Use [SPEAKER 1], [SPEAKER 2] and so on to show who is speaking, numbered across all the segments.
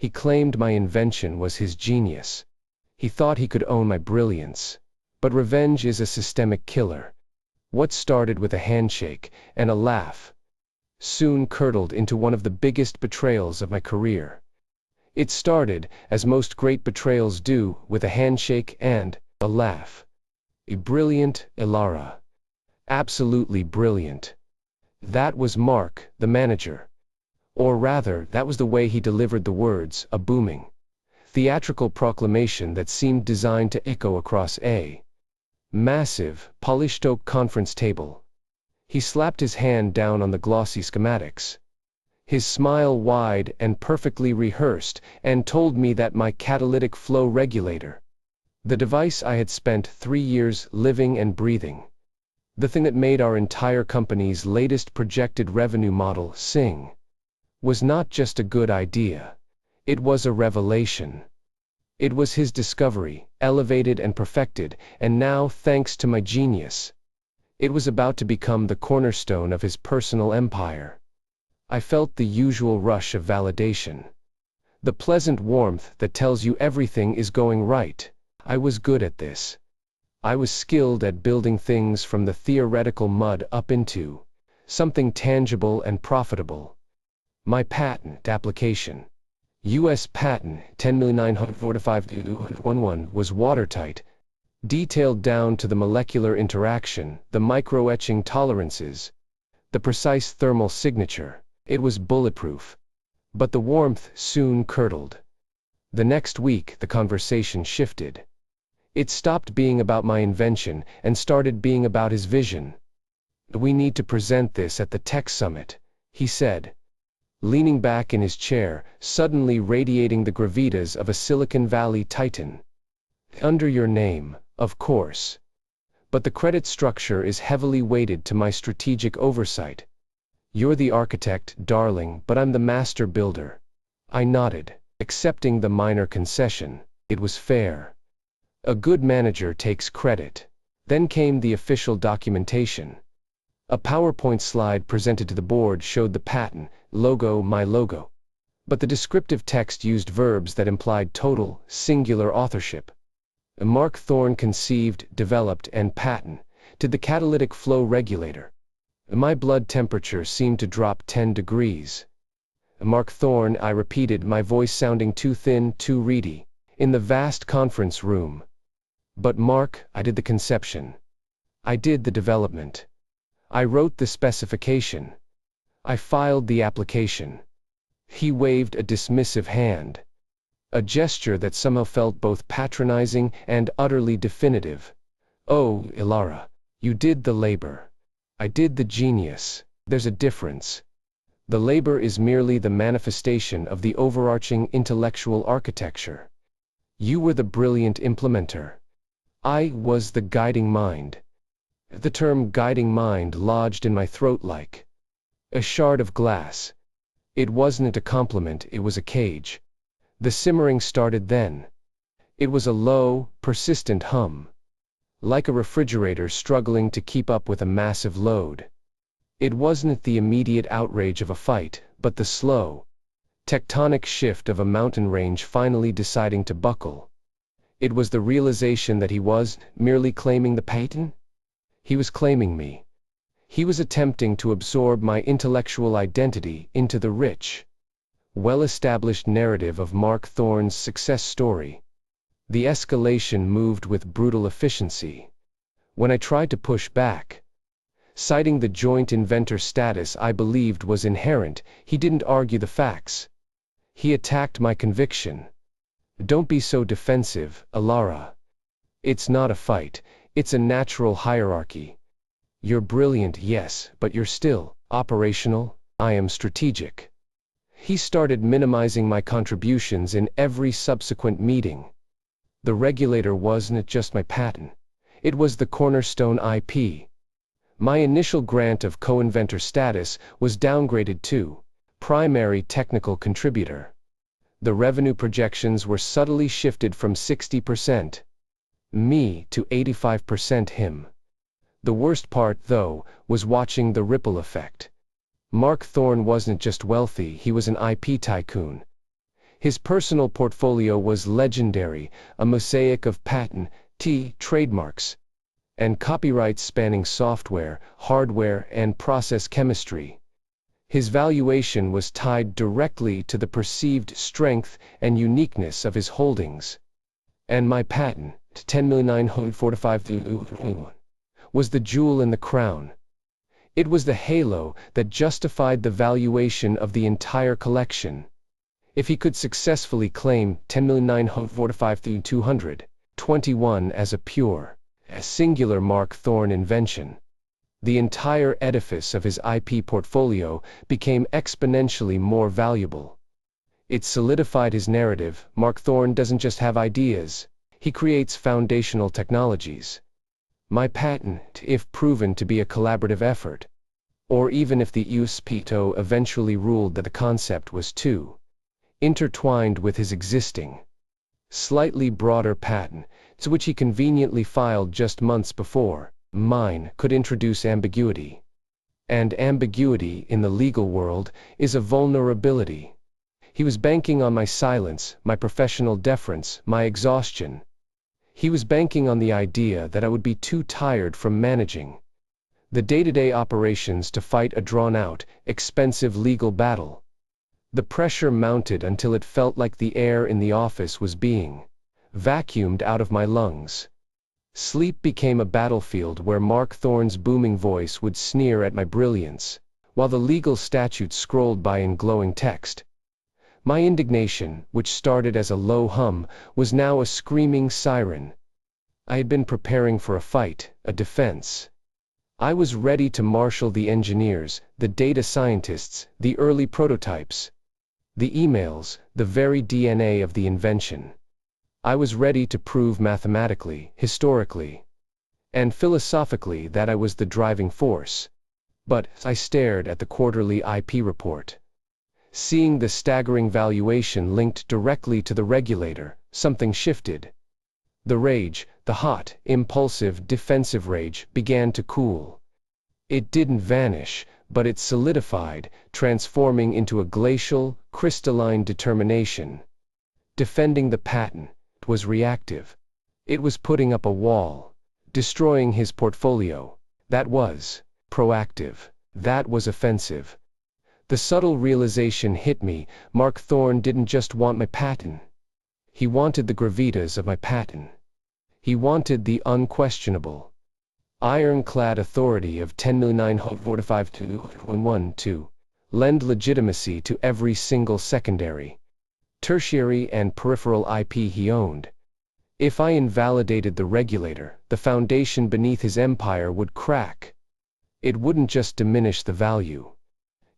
[SPEAKER 1] He claimed my invention was his genius. He thought he could own my brilliance. But revenge is a systemic killer. What started with a handshake and a laugh soon curdled into one of the biggest betrayals of my career. It started, as most great betrayals do, with a handshake and a laugh. A brilliant Ilara. Absolutely brilliant. That was Mark, the manager. Or rather, that was the way he delivered the words, a booming, theatrical proclamation that seemed designed to echo across a massive, polished oak conference table. He slapped his hand down on the glossy schematics, his smile wide and perfectly rehearsed, and told me that my catalytic flow regulator, the device I had spent 3 years living and breathing, the thing that made our entire company's latest projected revenue model sing, was not just a good idea. It was a revelation. It was his discovery, elevated and perfected, and now, thanks to my genius, it was about to become the cornerstone of his personal empire. I felt the usual rush of validation. The pleasant warmth that tells you everything is going right. I was good at this. I was skilled at building things from the theoretical mud up into something tangible and profitable. My patent application, U.S. Patent 10,945,211, was watertight, detailed down to the molecular interaction, the microetching tolerances, the precise thermal signature. It was bulletproof. But the warmth soon curdled. The next week, the conversation shifted. It stopped being about my invention and started being about his vision. "We need to present this at the Tech Summit," he said, leaning back in his chair, suddenly radiating the gravitas of a Silicon Valley titan. "Under your name, of course. But the credit structure is heavily weighted to my strategic oversight. You're the architect, darling, but I'm the master builder." I nodded, accepting the minor concession. It was fair. A good manager takes credit. Then came the official documentation. A PowerPoint slide presented to the board showed the patent, logo, my logo. But the descriptive text used verbs that implied total, singular authorship. Mark Thorne conceived, developed, and patented the catalytic flow regulator. My blood temperature seemed to drop 10 degrees. "Mark Thorne," I repeated, my voice sounding too thin, too reedy, in the vast conference room. "But Mark, I did the conception. I did the development. I wrote the specification. I filed the application." He waved a dismissive hand. A gesture that somehow felt both patronizing and utterly definitive. "Oh, Ilara, you did the labor. I did the genius. There's a difference. The labor is merely the manifestation of the overarching intellectual architecture. You were the brilliant implementer. I was the guiding mind." The term guiding mind lodged in my throat like a shard of glass. It wasn't a compliment, it was a cage. The simmering started then. It was a low, persistent hum, like a refrigerator struggling to keep up with a massive load. It wasn't the immediate outrage of a fight, but the slow, tectonic shift of a mountain range finally deciding to buckle. It was the realization that he was merely claiming the patent. He was claiming me. He was attempting to absorb my intellectual identity into the rich, well-established narrative of Mark Thorne's success story. The escalation moved with brutal efficiency. When I tried to push back, citing the joint inventor status I believed was inherent, he didn't argue the facts. He attacked my conviction. "Don't be so defensive, Ilara. It's not a fight, it's a natural hierarchy. You're brilliant, yes, but you're still operational. I am strategic." He started minimizing my contributions in every subsequent meeting. The regulator wasn't just my patent. It was the cornerstone IP. My initial grant of co-inventor status was downgraded to primary technical contributor. The revenue projections were subtly shifted from 60% me to 85% him. The worst part, though, was watching the ripple effect. Mark Thorne wasn't just wealthy, he was an IP tycoon. His personal portfolio was legendary, a mosaic of patent, trademarks, and copyrights spanning software, hardware, and process chemistry. His valuation was tied directly to the perceived strength and uniqueness of his holdings. And my patent, 10,945,000, was the jewel in the crown. It was the halo that justified the valuation of the entire collection. If he could successfully claim 10,945,221 as a pure, singular Mark Thorne invention, the entire edifice of his IP portfolio became exponentially more valuable. It solidified his narrative. Mark Thorne doesn't just have ideas, he creates foundational technologies. My patent, if proven to be a collaborative effort, or even if the USPTO eventually ruled that the concept was too intertwined with his existing, slightly broader patent, to which he conveniently filed just months before, mine could introduce ambiguity. And ambiguity, in the legal world, is a vulnerability. He was banking on my silence, my professional deference, my exhaustion. He was banking on the idea that I would be too tired from managing the day-to-day operations to fight a drawn-out, expensive legal battle. The pressure mounted until it felt like the air in the office was being vacuumed out of my lungs. Sleep became a battlefield where Mark Thorne's booming voice would sneer at my brilliance, while the legal statutes scrolled by in glowing text. My indignation, which started as a low hum, was now a screaming siren. I had been preparing for a fight, a defense. I was ready to marshal the engineers, the data scientists, the early prototypes, the emails, the very DNA of the invention. I was ready to prove mathematically, historically, and philosophically that I was the driving force. But I stared at the quarterly IP report. Seeing the staggering valuation linked directly to the regulator, something shifted. The rage, the hot, impulsive, defensive rage, began to cool. It didn't vanish, but it solidified, transforming into a glacial, crystalline determination. Defending the patent was reactive. It was putting up a wall. Destroying his portfolio. That was proactive. That was offensive. The subtle realization hit me. Mark Thorne didn't just want my patent. He wanted the gravitas of my patent. He wanted the unquestionable, ironclad authority of 10,945,211 to lend legitimacy to every single secondary, tertiary, and peripheral IP he owned. If I invalidated the regulator, the foundation beneath his empire would crack. It wouldn't just diminish the value.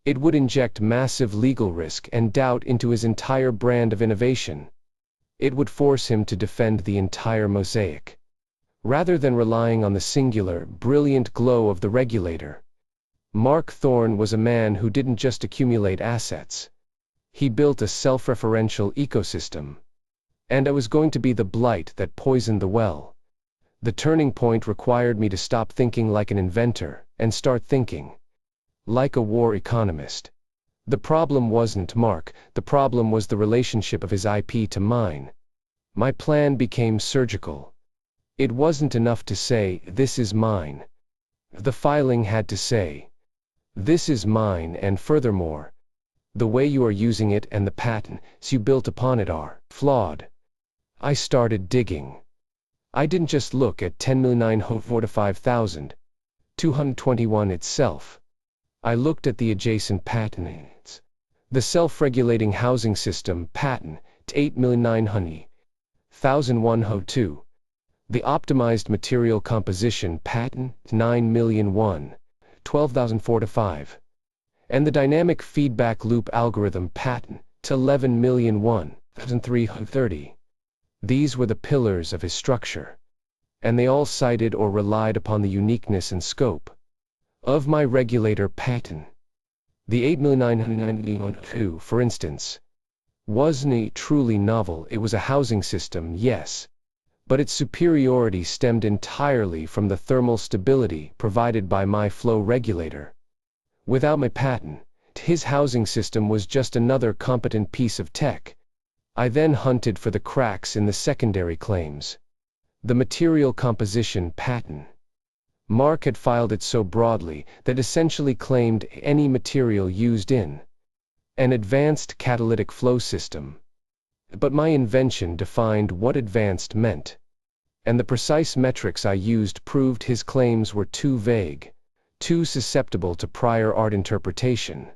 [SPEAKER 1] It would inject massive legal risk and doubt into his entire brand of innovation. It would force him to defend the entire mosaic, rather than relying on the singular, brilliant glow of the regulator. Mark Thorne was a man who didn't just accumulate assets. He built a self-referential ecosystem. And I was going to be the blight that poisoned the well. The turning point required me to stop thinking like an inventor, and start thinking like a war economist. The problem wasn't Mark, the problem was the relationship of his IP to mine. My plan became surgical. It wasn't enough to say, "This is mine." The filing had to say, "This is mine, and furthermore, the way you are using it and the patents you built upon it are flawed." I started digging. I didn't just look at 10,945,221 itself. I looked at the adjacent patents. The self-regulating housing system patent, 8,900,102. The optimized material composition patent, 9,000,001, 12,045. And the dynamic feedback loop algorithm patent, 11,000,001, 1,330. These were the pillars of his structure. And they all cited or relied upon the uniqueness and scope of my regulator patent. The 8,992, for instance, wasn't truly novel. It was a housing system, yes, but its superiority stemmed entirely from the thermal stability provided by my flow regulator. Without my patent, his housing system was just another competent piece of tech. I then hunted for the cracks in the secondary claims. The material composition patent. Mark had filed it so broadly that essentially claimed any material used in an advanced catalytic flow system. But my invention defined what advanced meant, and the precise metrics I used proved his claims were too vague, too susceptible to prior art interpretation.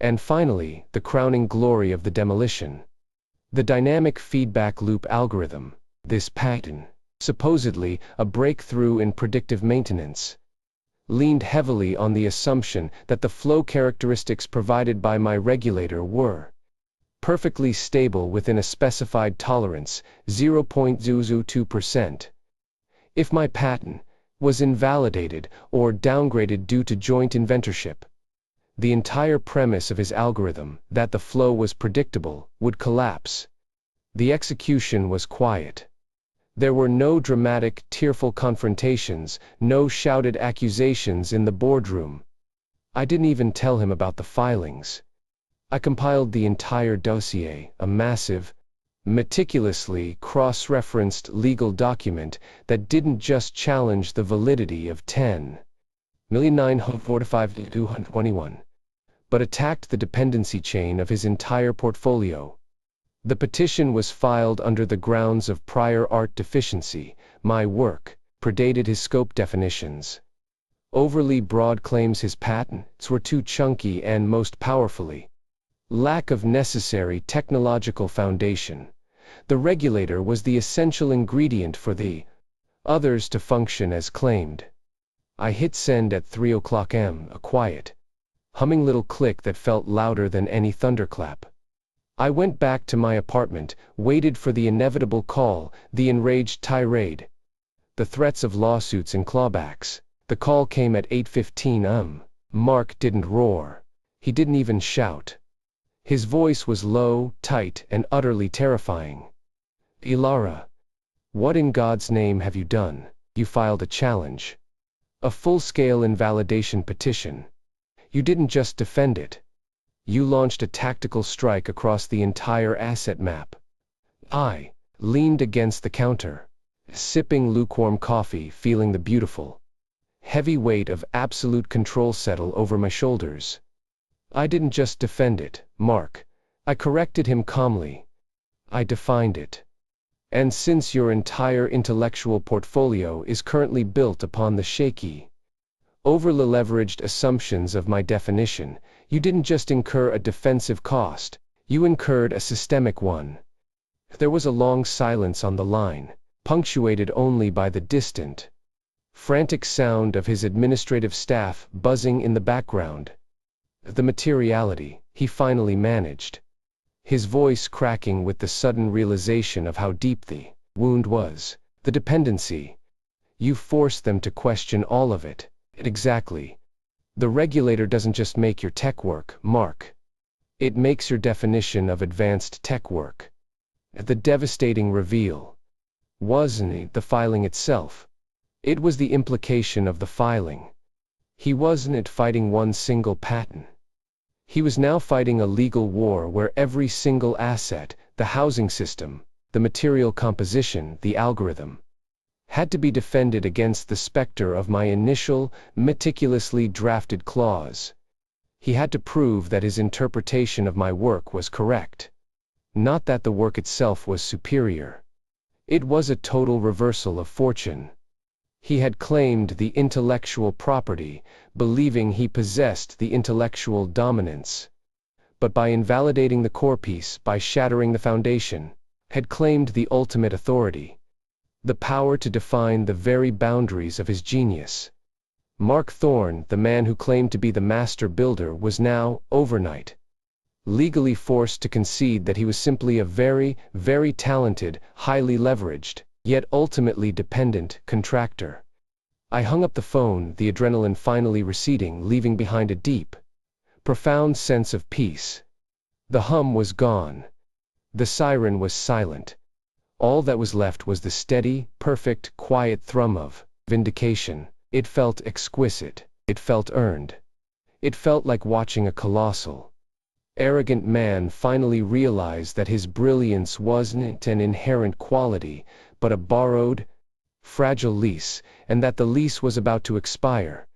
[SPEAKER 1] And finally, the crowning glory of the demolition. The dynamic feedback loop algorithm. This patent, supposedly a breakthrough in predictive maintenance, leaned heavily on the assumption that the flow characteristics provided by my regulator were perfectly stable within a specified tolerance, 0.002%. If my patent was invalidated or downgraded due to joint inventorship, the entire premise of his algorithm, that the flow was predictable, would collapse. The execution was quiet. There were no dramatic, tearful confrontations, no shouted accusations in the boardroom. I didn't even tell him about the filings. I compiled the entire dossier, a massive, meticulously cross-referenced legal document that didn't just challenge the validity of 10,945,221, but attacked the dependency chain of his entire portfolio. The petition was filed under the grounds of prior art deficiency. My work predated his scope definitions. Overly broad claims his patents were too chunky and, most powerfully, lack of necessary technological foundation. The regulator was the essential ingredient for the others to function as claimed. I hit send at 3:00 am, a quiet, humming little click that felt louder than any thunderclap. I went back to my apartment, waited for the inevitable call, the enraged tirade, the threats of lawsuits and clawbacks. The call came at 8:15 am. Mark didn't roar. He didn't even shout. His voice was low, tight, and utterly terrifying. "Ilara, what in God's name have you done? You filed a challenge. A full-scale invalidation petition. You didn't just defend it. You launched a tactical strike across the entire asset map." I leaned against the counter, sipping lukewarm coffee, feeling the beautiful, heavy weight of absolute control settle over my shoulders. "I didn't just defend it, Mark," I corrected him calmly. "I defined it. And since your entire intellectual portfolio is currently built upon the shaky, overly leveraged assumptions of my definition, you didn't just incur a defensive cost, you incurred a systemic one." There was a long silence on the line, punctuated only by the distant, frantic sound of his administrative staff buzzing in the background. "The materiality," he finally managed, his voice cracking with the sudden realization of how deep the wound was. "The dependency. You forced them to question all of it." "Exactly. The regulator doesn't just make your tech work, Mark. It makes your definition of advanced tech work." The devastating reveal wasn't the filing itself. It was the implication of the filing. He wasn't fighting one single patent. He was now fighting a legal war where every single asset, the housing system, the material composition, the algorithm, had to be defended against the specter of my initial, meticulously drafted clause. He had to prove that his interpretation of my work was correct. Not that the work itself was superior. It was a total reversal of fortune. He had claimed the intellectual property, believing he possessed the intellectual dominance. But by invalidating the core piece, by shattering the foundation, had claimed the ultimate authority, the power to define the very boundaries of his genius. Mark Thorne, the man who claimed to be the master builder, was now, overnight, legally forced to concede that he was simply a very, very talented, highly leveraged, yet ultimately dependent, contractor. I hung up the phone, the adrenaline finally receding, leaving behind a deep, profound sense of peace. The hum was gone. The siren was silent. All that was left was the steady, perfect, quiet thrum of vindication. It felt exquisite. It felt earned. It felt like watching a colossal, arrogant man finally realized that his brilliance wasn't an inherent quality, but a borrowed, fragile lease, and that the lease was about to expire.